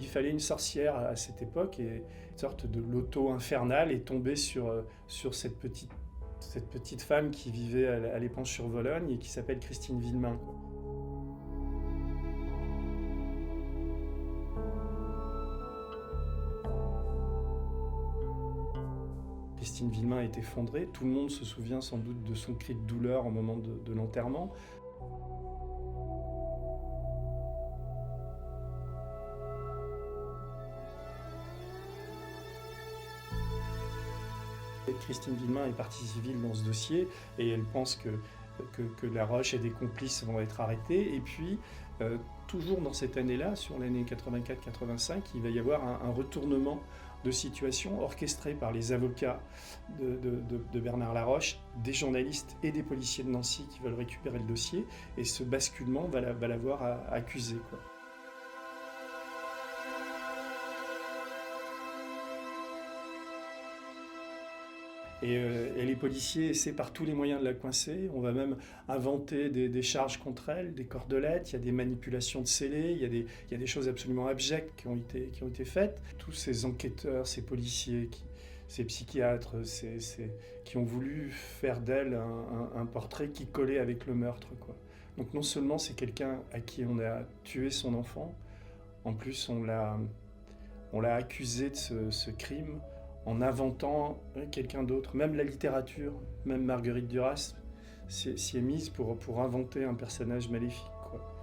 fallait une sorcière à cette époque, et une sorte de loto infernal est tombé sur cette petite femme qui vivait à l'Épanche-sur-Vologne et qui s'appelle Christine Villemain, quoi. Christine Villemain est effondrée. Tout le monde se souvient sans doute de son cri de douleur au moment de l'enterrement. Christine Villemain est partie civile dans ce dossier et elle pense que Laroche et des complices vont être arrêtés. Et puis, toujours dans cette année-là, sur l'année 84-85, il va y avoir un retournement de situation orchestré par les avocats de Bernard Laroche, des journalistes et des policiers de Nancy qui veulent récupérer le dossier. Et ce basculement va l'avoir accusé, quoi. Et les policiers essaient par tous les moyens de la coincer. On va même inventer des charges contre elle, des cordelettes, il y a des manipulations de scellés, il y a des choses absolument abjectes qui ont été faites. Tous ces enquêteurs, ces policiers, ces psychiatres, qui ont voulu faire d'elle un portrait qui collait avec le meurtre, quoi. Donc non seulement c'est quelqu'un à qui on a tué son enfant, en plus on l'a accusé de ce crime en inventant quelqu'un d'autre. Même la littérature, même Marguerite Duras s'y est mise pour inventer un personnage maléfique, quoi.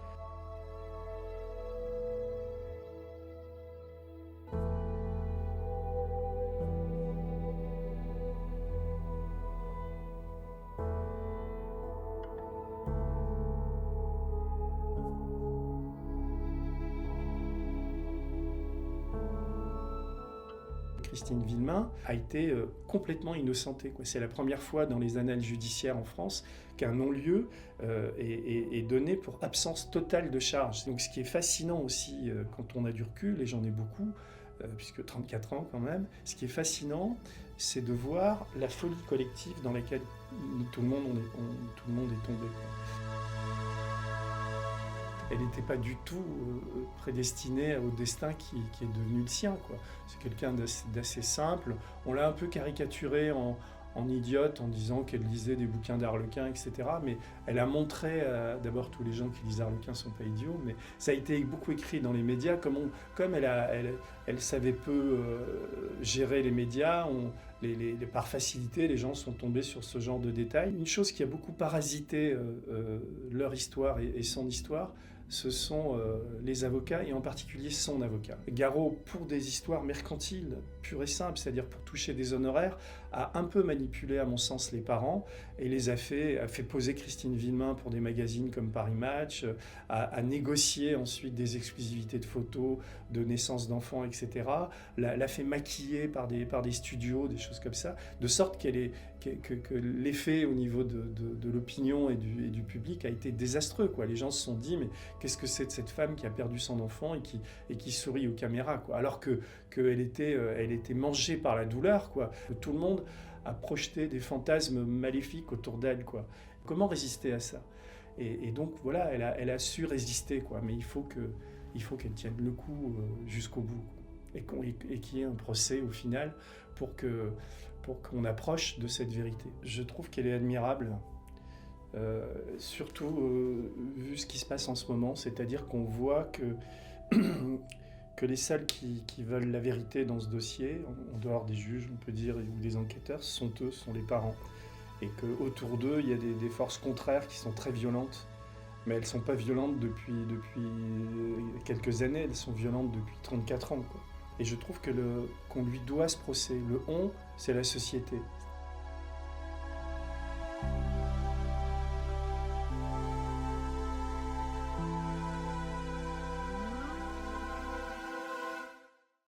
Christine Villemain a été complètement innocentée, quoi. C'est la première fois dans les annales judiciaires en France qu'un non-lieu est donné pour absence totale de charge. Donc ce qui est fascinant aussi quand on a du recul, et j'en ai beaucoup, puisque 34 ans quand même, ce qui est fascinant, c'est de voir la folie collective dans laquelle tout le monde est tombé, quoi. Elle n'était pas du tout prédestinée au destin qui est devenu le sien, quoi. C'est quelqu'un d'assez simple. On l'a un peu caricaturée en idiote en disant qu'elle lisait des bouquins d'Arlequin, etc. Mais elle a montré, d'abord tous les gens qui lisent Arlequin ne sont pas idiots, mais ça a été beaucoup écrit dans les médias. Comme elle savait peu gérer les médias, par facilité, les gens sont tombés sur ce genre de détails. Une chose qui a beaucoup parasité leur histoire et son histoire, ce sont les avocats, et en particulier son avocat. Garot, pour des histoires mercantiles, pures et simples, c'est-à-dire pour toucher des honoraires, a un peu manipulé, à mon sens, les parents et a fait poser Christine Villemain pour des magazines comme Paris Match, a négocié ensuite des exclusivités de photos, de naissance d'enfants, etc. L'a fait maquiller par des studios, des choses comme ça, de sorte que l'effet au niveau de l'opinion et du public a été désastreux, quoi. Les gens se sont dit, mais qu'est-ce que c'est de cette femme qui a perdu son enfant et qui sourit aux caméras, quoi, alors qu'elle était mangée par la douleur, quoi. Tout le monde a projeté des fantasmes maléfiques autour d'elle, quoi. Comment résister à ça ? Et donc voilà, elle a su résister, quoi. Mais il faut qu'elle tienne le coup jusqu'au bout, et qu'il y ait un procès au final pour qu'on approche de cette vérité. Je trouve qu'elle est admirable. Surtout vu ce qui se passe en ce moment, c'est-à-dire qu'on voit que les seuls qui veulent la vérité dans ce dossier, en dehors des juges, on peut dire, ou des enquêteurs, sont les parents. Et qu'autour d'eux, il y a des forces contraires qui sont très violentes, mais elles ne sont pas violentes depuis quelques années, elles sont violentes depuis 34 ans, quoi. Et je trouve qu'on lui doit ce procès. Le « on », c'est la société.